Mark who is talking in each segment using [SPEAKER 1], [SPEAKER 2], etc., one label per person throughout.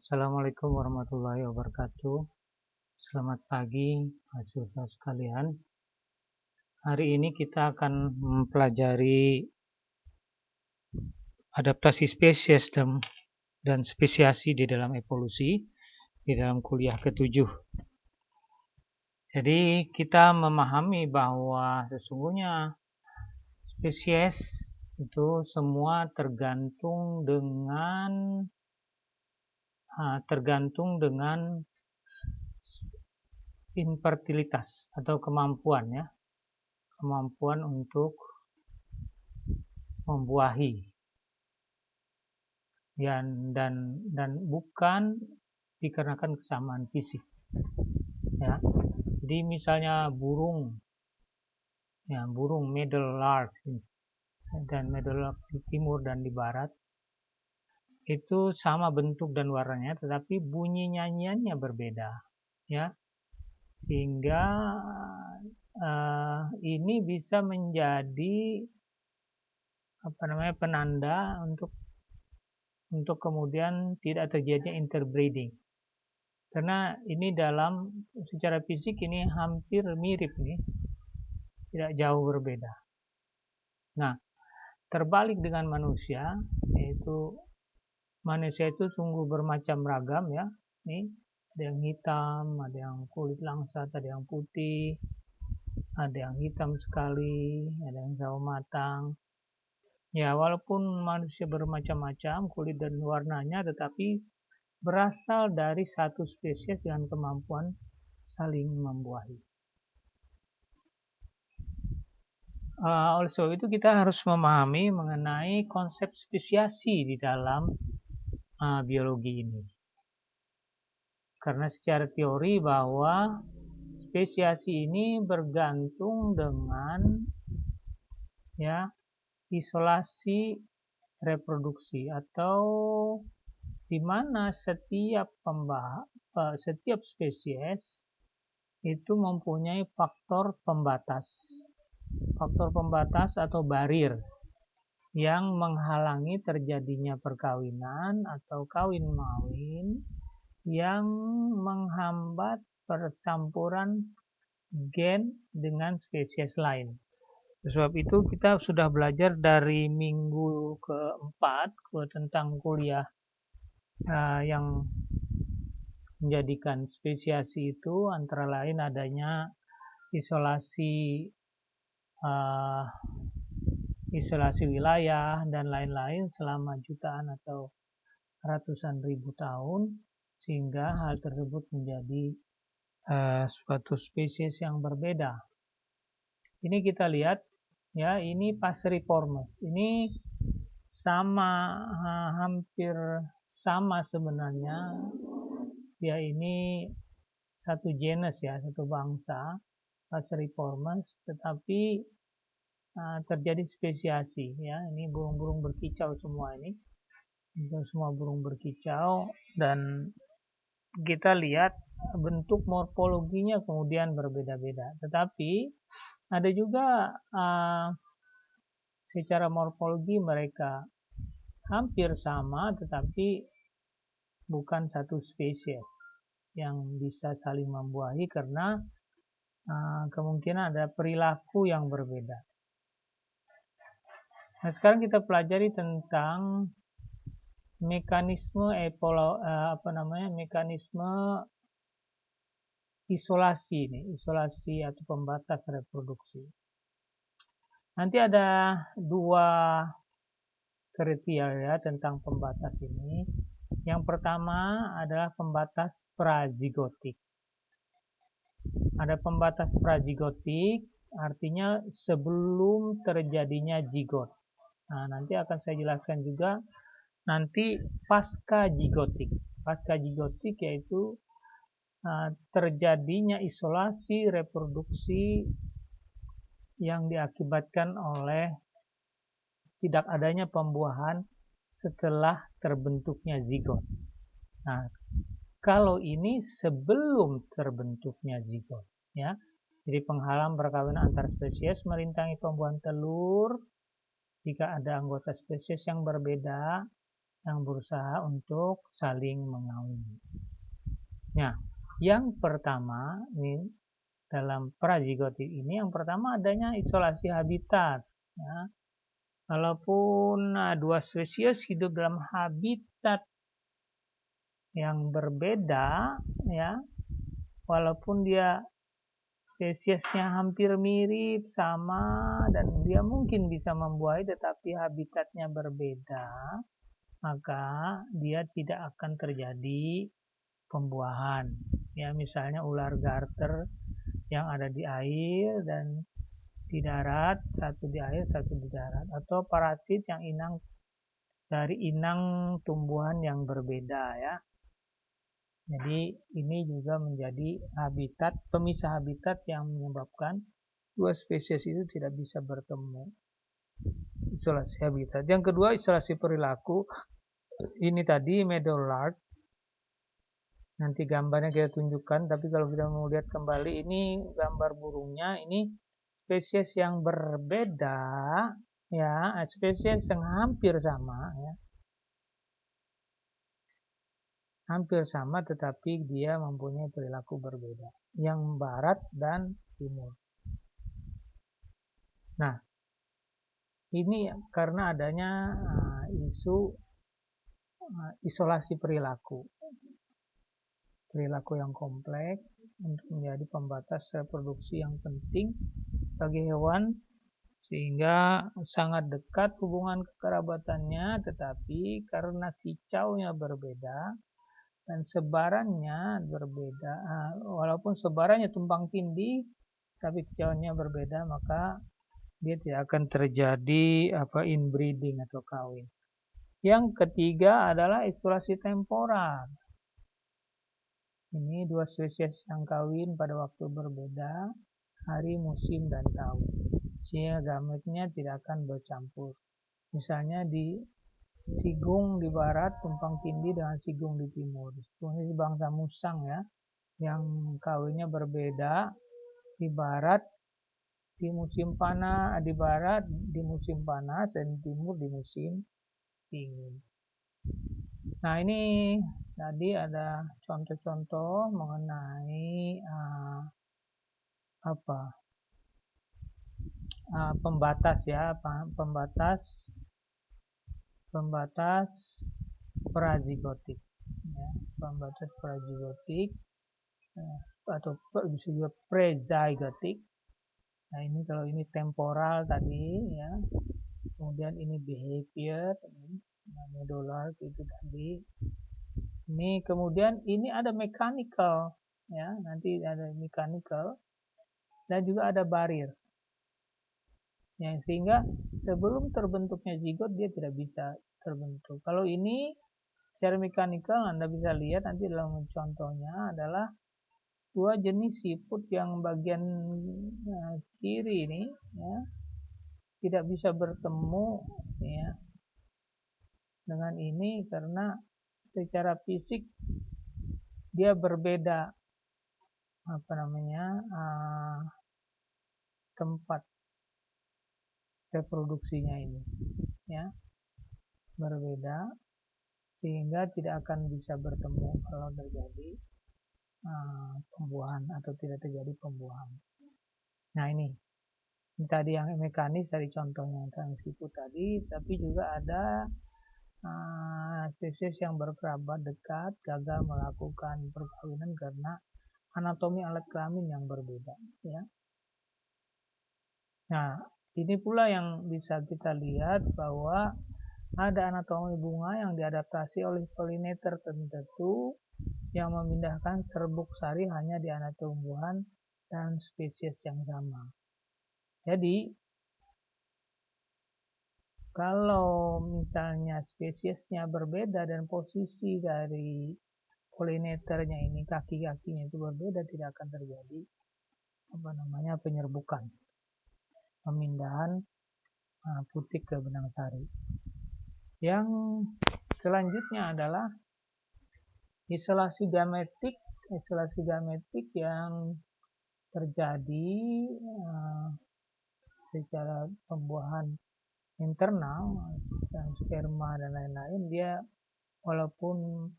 [SPEAKER 1] Assalamualaikum warahmatullahi wabarakatuh. Selamat pagi, mahasiswa sekalian. Hari ini kita akan mempelajari adaptasi spesies dan spesiasi di dalam evolusi di dalam kuliah ke-7. Jadi kita memahami bahwa sesungguhnya spesies itu semua tergantung dengan infertilitas atau kemampuan untuk membuahi dan bukan dikarenakan kesamaan fisik ya. Jadi misalnya burung meadowlark dan meadowlark di timur dan di barat itu sama bentuk dan warnanya, tetapi bunyi nyanyiannya berbeda ya, sehingga ini bisa menjadi penanda untuk kemudian tidak terjadinya interbreeding, karena ini secara fisik ini hampir mirip nih, tidak jauh berbeda. Nah, terbalik dengan manusia, yaitu manusia itu sungguh bermacam ragam ya. Nih, ada yang hitam, ada yang kulit langsat, ada yang putih, ada yang hitam sekali, ada yang sawo matang. Ya, walaupun manusia bermacam-macam kulit dan warnanya, tetapi berasal dari satu spesies dengan kemampuan saling membuahi. Also itu kita harus memahami mengenai konsep spesiasi di dalam biologi ini. Karena secara teori bahwa spesiasi ini bergantung dengan isolasi reproduksi, atau di mana setiap spesies itu mempunyai faktor pembatas atau barrier yang menghalangi terjadinya perkawinan atau kawin-mawin yang menghambat percampuran gen dengan spesies lain. Sebab itu kita sudah belajar dari minggu keempat tentang kuliah yang menjadikan spesiasi itu antara lain adanya isolasi wilayah dan lain-lain selama jutaan atau ratusan ribu tahun, sehingga hal tersebut menjadi suatu spesies yang berbeda. Ini kita lihat ya, ini Passeriformes. Ini hampir sama sebenarnya. Ya, ini satu genus ya, satu bangsa Passeriformes, tetapi terjadi spesiasi ya. Ini burung-burung berkicau semua ini. Itu semua burung berkicau, dan kita lihat bentuk morfologinya kemudian berbeda-beda. Tetapi ada juga secara morfologi mereka hampir sama, tetapi bukan satu spesies yang bisa saling membuahi karena kemungkinan ada perilaku yang berbeda. Nah, sekarang kita pelajari tentang mekanisme isolasi atau pembatas reproduksi. Nanti ada dua kriteria tentang pembatas ini. Yang pertama adalah pembatas prazigotik. Ada pembatas prazigotik, artinya sebelum terjadinya zigot. Nah, nanti akan saya jelaskan juga nanti pasca zigotik. Pasca zigotik yaitu terjadinya isolasi reproduksi yang diakibatkan oleh tidak adanya pembuahan setelah terbentuknya zigot. Nah, kalau ini sebelum terbentuknya zigot ya. Jadi penghalang perkawinan antar spesies merintangi pembuahan telur jika ada anggota spesies yang berbeda yang berusaha untuk saling mengawini. Nah, yang pertama ini dalam prazigotik ini, yang pertama adanya isolasi habitat. Ya. Walaupun dua spesies hidup dalam habitat yang berbeda, ya, walaupun dia spesiesnya hampir mirip, sama, dan dia mungkin bisa membuahi, tetapi habitatnya berbeda, maka dia tidak akan terjadi pembuahan. Ya, misalnya ular garter yang ada di air dan di darat, satu di air, satu di darat, atau parasit yang inang dari inang tumbuhan yang berbeda, ya. Jadi ini juga menjadi habitat, pemisah habitat yang menyebabkan dua spesies itu tidak bisa bertemu. Isolasi habitat. Yang kedua, isolasi perilaku. Ini tadi meadowlark. Nanti gambarnya kita tunjukkan, tapi kalau kita mau lihat kembali, ini gambar burungnya. Ini spesies yang berbeda, ya, spesies yang hampir sama, ya. Hampir sama, tetapi dia mempunyai perilaku berbeda, yang barat dan timur. Nah, ini karena adanya isu isolasi perilaku yang kompleks untuk menjadi pembatas reproduksi yang penting bagi hewan, sehingga sangat dekat hubungan kekerabatannya, tetapi karena kicaunya berbeda dan sebarannya berbeda, walaupun sebarannya tumpang tindih tapi kicauannya berbeda, maka dia tidak akan terjadi inbreeding atau kawin. Yang ketiga adalah isolasi temporal. Ini dua spesies yang kawin pada waktu berbeda, hari, musim, dan tahun, sehingga gametnya tidak akan bercampur. Misalnya di sigung di barat tumpang tindih dengan sigung di timur. Ini bangsa musang, ya, yang kawinnya berbeda di barat di musim panas, di barat di musim panas, dan di timur di musim dingin. Nah, ini tadi ada contoh-contoh mengenai pembatas, ya, pembatas prazigotik, ya, pembatas prazigotik, atau bisa juga prezygotik. Nah, ini kalau ini temporal tadi, ya, kemudian ini behavior, meadowlark itu tadi. Ini kemudian ini ada mechanical, ya, nanti ada mechanical, dan juga ada barrier. Ya, sehingga sebelum terbentuknya zigot dia tidak bisa terbentuk. Kalau ini secara mekanikal Anda bisa lihat nanti dalam contohnya adalah dua jenis siput yang bagian kiri ini, ya, tidak bisa bertemu, ya, dengan ini karena secara fisik dia berbeda tempat reproduksinya ini, ya, berbeda, sehingga tidak akan bisa bertemu kalau terjadi pembuahan atau tidak terjadi pembuahan. Nah, ini tadi yang mekanis dari contohnya yang siput tadi, tapi juga ada spesies yang berkerabat dekat gagal melakukan perkawinan karena anatomi alat kelamin yang berbeda, ya. Nah, ini pula yang bisa kita lihat bahwa ada anatomi bunga yang diadaptasi oleh pollinators tertentu yang memindahkan serbuk sari hanya di anak tumbuhan dan spesies yang sama. Jadi, kalau misalnya spesiesnya berbeda dan posisi dari pollinatornya ini, kaki-kakinya itu berbeda, tidak akan terjadi penyerbukan, pemindahan putik ke benang sari. Yang selanjutnya adalah isolasi gametik yang terjadi secara pembuahan internal dan sperma dan lain-lain, dia walaupun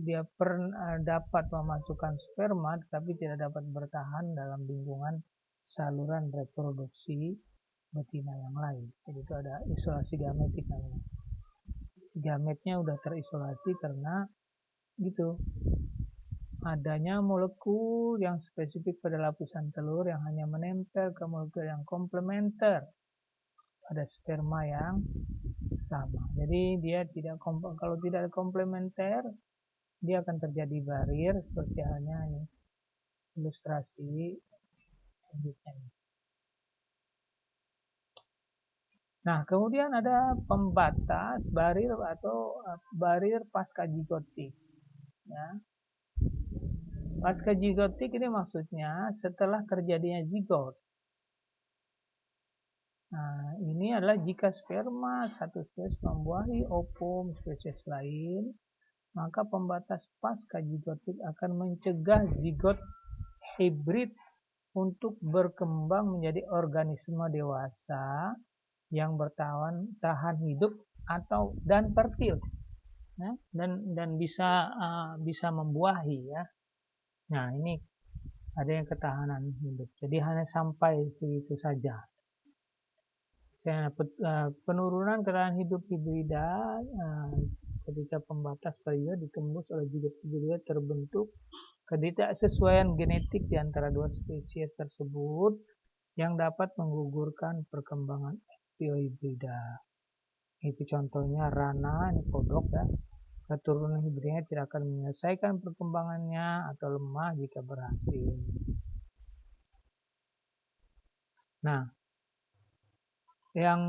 [SPEAKER 1] dia dapat memasukkan sperma tetapi tidak dapat bertahan dalam lingkungan saluran reproduksi betina yang lain. Jadi itu ada isolasi gametik namanya. Gametnya udah terisolasi karena gitu, adanya molekul yang spesifik pada lapisan telur yang hanya menempel ke molekul yang komplementer pada sperma yang sama. Jadi dia tidak kalau tidak ada komplementer, dia akan terjadi barrier seperti halnya ini ilustrasi selanjutnya. Nah, kemudian ada pembatas barrier atau barrier pasca zigotik. Ya. Pasca zigotik ini maksudnya setelah terjadinya zigot. Nah, ini adalah jika sperma satu spesies membuahi ovum spesies lain, maka pembatas pasca zigotik akan mencegah zigot hibrid untuk berkembang menjadi organisme dewasa yang tahan hidup dan fertil, ya, dan bisa membuahi, ya. Nah, ini ada yang ketahanan hidup. Jadi hanya sampai situ saja. Penurunan ketahanan hidup hibrida ketika pembatas periode ditembus oleh zigot hibrida terbentuk ketidaksesuaian genetik di antara dua spesies tersebut yang dapat menggugurkan perkembangan epiohibrida. Itu contohnya rana, ini kodok, ya. Keturunan hibridnya tidak akan menyelesaikan perkembangannya atau lemah jika berhasil. Nah, yang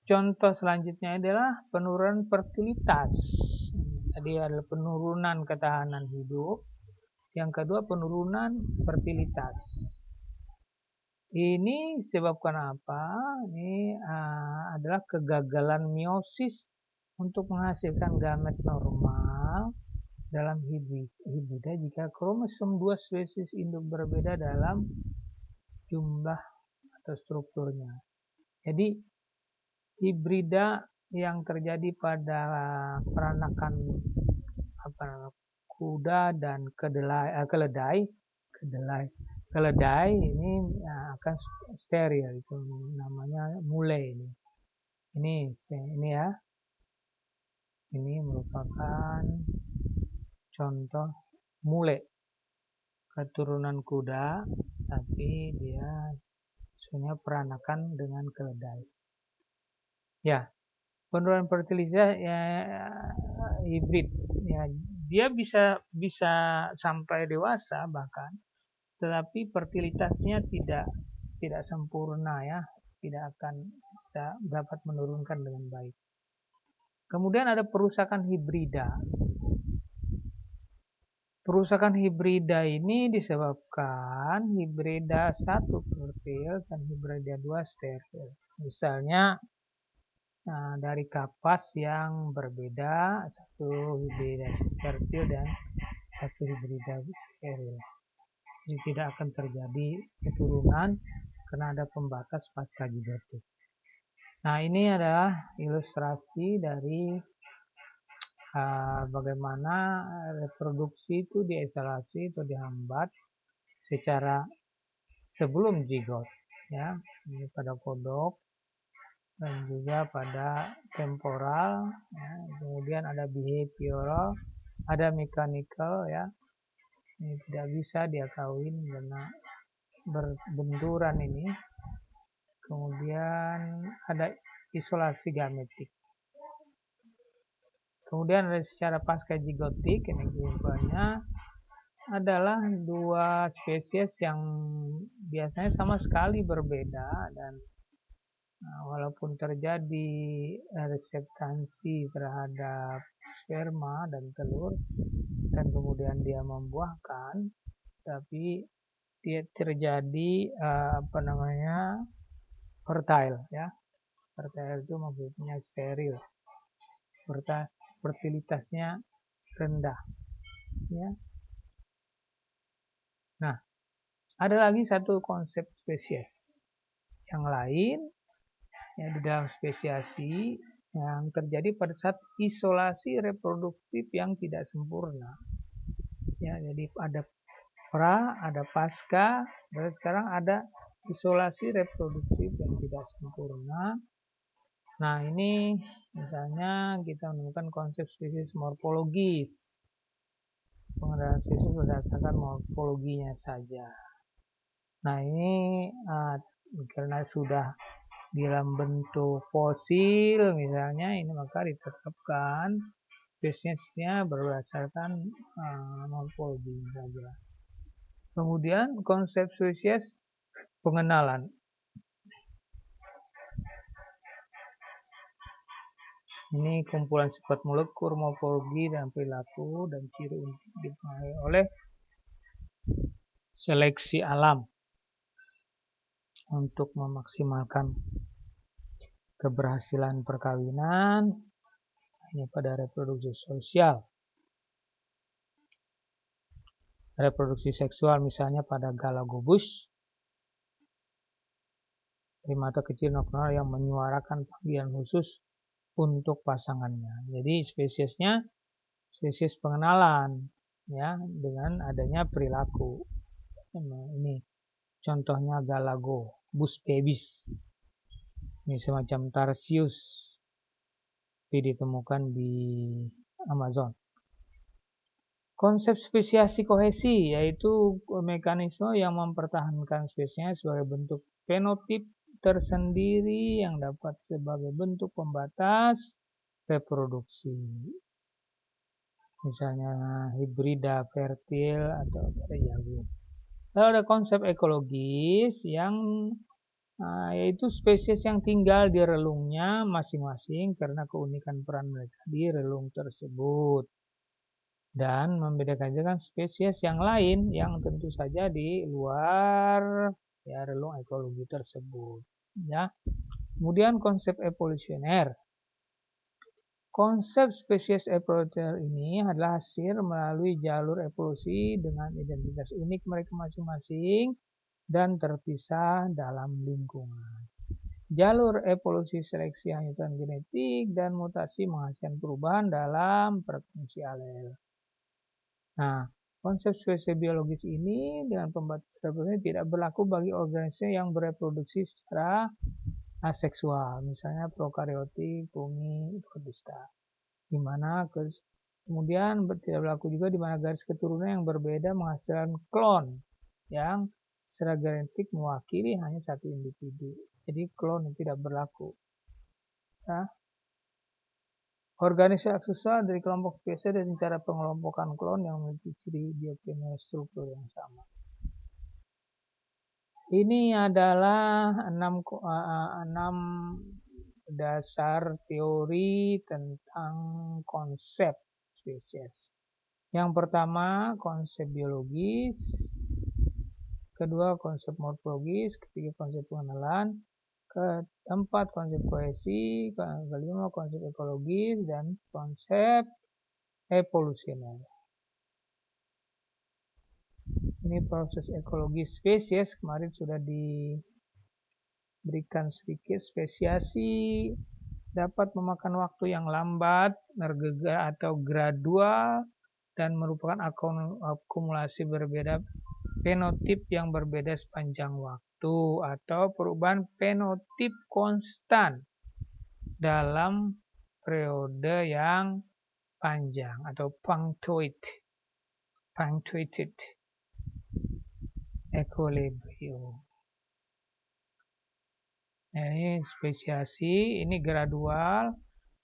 [SPEAKER 1] contoh selanjutnya adalah penurunan fertilitas. Tadi adalah penurunan ketahanan hidup. Yang kedua, penurunan fertilitas. Ini disebabkan apa? Ini adalah kegagalan meiosis untuk menghasilkan gamet normal dalam hibrida jika kromosom dua spesies induk berbeda dalam jumlah atau strukturnya. Jadi hibrida yang terjadi pada peranakan kuda dan keledai ini akan steril, itu namanya mule ini. Ini ya. Ini merupakan contoh mule, keturunan kuda tapi dia sebenarnya peranakan dengan keledai. Ya, penurunan fertilitas ya, hibrid. Ya, dia bisa sampai dewasa bahkan, tetapi fertilitasnya tidak sempurna, ya, tidak akan bisa dapat menurunkan dengan baik. Kemudian ada perusakan hibrida. Perusakan hibrida ini disebabkan hibrida 1 fertil dan hibrida 2 steril. Misalnya dari kapas yang berbeda, satu hibrida fertil dan satu hibrida steril. Jadi tidak akan terjadi keturunan karena ada pembatas pasca zigotik. Nah, ini adalah ilustrasi dari bagaimana reproduksi itu diisolasi atau dihambat secara sebelum zigot, ya. Ini pada kodok dan juga pada temporal, ya. Kemudian ada behavioral, ada mechanical, ya. Ini tidak bisa dia kawin karena berbenturan ini. Kemudian ada isolasi gametik. Kemudian ada secara pasca zigotik, ini kesimpulannya adalah dua spesies yang biasanya sama sekali berbeda dan walaupun terjadi reseptansi terhadap sperma dan telur dan kemudian dia membuahkan, tapi dia terjadi fertile, ya. Fertile itu maksudnya steril. Fertilitasnya rendah, ya. Nah, ada lagi satu konsep spesies yang lain ya di dalam spesiasi yang terjadi pada saat isolasi reproduktif yang tidak sempurna. Ya, jadi ada pra, ada pasca, dan sekarang ada isolasi reproduktif yang tidak sempurna. Nah, ini misalnya kita menemukan konsep spesies morfologis. Pengenalan spesies berdasarkan morfologinya saja. Nah, ini karena sudah dalam bentuk fosil misalnya, ini maka ditetapkan spesiesnya berdasarkan morfologi saja. Kemudian konsep spesies pengenalan. Ini kumpulan sifat molekul, morfologi, dan perilaku dan ciri unik dipengaruhi oleh seleksi alam untuk memaksimalkan keberhasilan perkawinan hanya pada reproduksi sosial. Reproduksi seksual misalnya pada Galapagos, primata kecil nocturnal yang menyuarakan panggilan khusus untuk pasangannya. Jadi spesiesnya spesies pengenalan, ya, dengan adanya perilaku. Ini contohnya Galapagos babies, ini semacam tarsius, tapi ditemukan di Amazon. Konsep spesiasi kohesi yaitu mekanisme yang mempertahankan spesiesnya sebagai bentuk fenotip tersendiri yang dapat sebagai bentuk pembatas reproduksi. Misalnya hibrida fertil atau jagung. Lalu ada konsep ekologis yang yaitu spesies yang tinggal di relungnya masing-masing karena keunikan peran mereka di relung tersebut. Dan membedakan dengan spesies yang lain yang tentu saja di luar ya relung ekologi tersebut. Ya. Kemudian konsep evolusioner. Konsep spesies evolusioner ini adalah hasil melalui jalur evolusi dengan identitas unik mereka masing-masing dan terpisah dalam lingkungan. Jalur evolusi seleksi hanyutan genetik dan mutasi menghasilkan perubahan dalam frekuensi alel. Nah, konsep spesies biologis ini dengan pembatas reproduksi tidak berlaku bagi organisme yang bereproduksi secara aseksual, misalnya prokaryotik, fungi, protista. Di mana kemudian tidak berlaku juga di mana garis keturunan yang berbeda menghasilkan klon yang secara genetik mewakili hanya satu individu. Jadi klon tidak berlaku. Nah, organisme aseksual dari kelompok spesies dan cara pengelompokan klon yang memiliki ciri biokimia struktur yang sama. Ini adalah 6 dasar teori tentang konsep spesies. Yang pertama konsep biologis, kedua konsep morfologis, ketiga konsep pengenalan, keempat konsep kohesi, kelima konsep ekologis, dan konsep evolusioner. Ini proses ekologi spesies, kemarin sudah diberikan sedikit. Spesiasi dapat memakan waktu yang lambat, nergega atau gradual, dan merupakan akumulasi berbeda fenotip yang berbeda sepanjang waktu atau perubahan fenotip konstan dalam periode yang panjang atau punctuated equilibrium. Nah, ini spesiasi, ini gradual.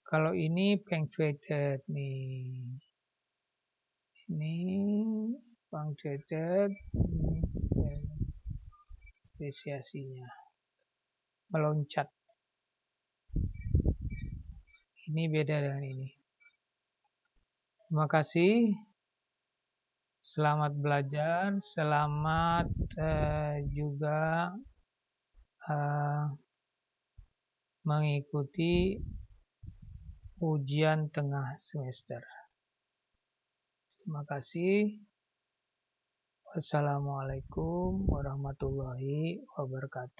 [SPEAKER 1] Kalau ini punctuated nih. Ini punctuated, ini spesiasinya meloncat. Ini beda dengan ini. Terima kasih. Selamat belajar, selamat juga mengikuti ujian tengah semester. Terima kasih. Wassalamualaikum warahmatullahi wabarakatuh.